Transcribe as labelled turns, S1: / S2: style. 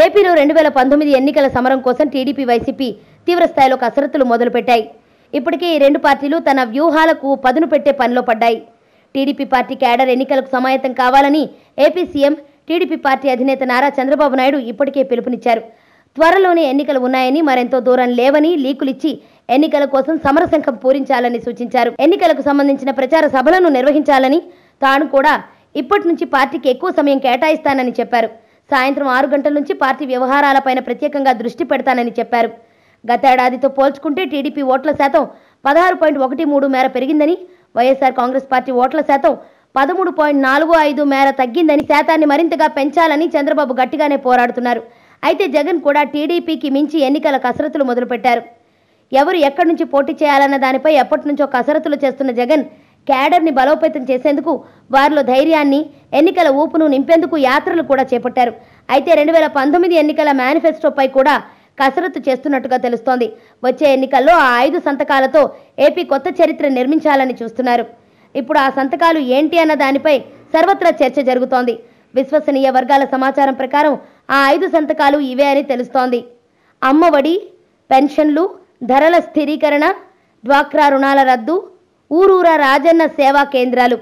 S1: ఏపీలో 2019 ఎన్నికల సమరం కోసం టీడీపీ వైసీపీ తీవ్రస్థాయిలో కసరత్తులు మొదలుపెట్టాయి. ఇప్పటికే ఈ రెండు పార్టీలు తన వ్యూహాలకు పదును పెట్టే పనిలో పడ్డాయి. టీడీపీ పార్టీ క్యాడర్ ఎన్నికలకు సమాయత్తం కావాలని ఏపీ సీఎం, టీడీపీ పార్టీ అధినేత నారా చంద్రబాబు నాయుడు ఇప్పటికే పిలుపునిచ్చారు. త్వరలోనే ఎన్నికలు ఉన్నాయని, మరెంతో దూరం లేవని లీకులిచ్చి ఎన్నికల కోసం సమరశంఖం పూరించాలని సూచించారు. ఎన్నికలకు సంబంధించిన ప్రచార సభలను నిర్వహించాలని, తాను కూడా ఇప్పటి నుంచి పార్టీకి ఎక్కువ సమయం కేటాయిస్తానని చెప్పారు. సాయంత్రం 6 గంటల నుంచి పార్టీ వ్యవహారాలపైన ప్రత్యేకంగా దృష్టి పెడతానని చెప్పారు. గతేడాదితో పోల్చుకుంటే టీడీపీ ఓట్ల శాతం 16.13 మేర పెరిగిందని, వైఎస్ఆర్ కాంగ్రెస్ పార్టీ ఓట్ల శాతం 13.45 మేర తగ్గిందని, శాతాన్ని మరింతగా పెంచాలని చంద్రబాబు గట్టిగానే పోరాడుతున్నారు. అయితే జగన్ కూడా టీడీపీకి మించి ఎన్నికల కసరత్తులు మొదలుపెట్టారు. ఎవరు ఎక్కడి నుంచి పోటీ చేయాలన్న దానిపై ఎప్పటి నుంచో కసరత్తులు చేస్తున్న జగన్ క్యాడర్ని బలోపేతం చేసేందుకు, వారిలో ధైర్యాన్ని, ఎన్నికల ఊపును నింపేందుకు యాత్రలు కూడా చేపట్టారు. అయితే 2019 ఎన్నికల మేనిఫెస్టోపై కూడా కసరత్తు చేస్తున్నట్టుగా తెలుస్తోంది. వచ్చే ఎన్నికల్లో ఆ 5 సంతకాలతో ఏపీ కొత్త చరిత్ర నిర్మించాలని చూస్తున్నారు. ఇప్పుడు ఆ సంతకాలు ఏంటి అన్న దానిపై సర్వత్రా చర్చ జరుగుతోంది. విశ్వసనీయ వర్గాల సమాచారం ప్రకారం ఆ 5 సంతకాలు ఇవే అని తెలుస్తోంది. అమ్మఒడి, పెన్షన్లు, ధరల స్థిరీకరణ, డ్వాక్రా రుణాల రద్దు, ఊరూరా రాజన్న సేవా కేంద్రాలు.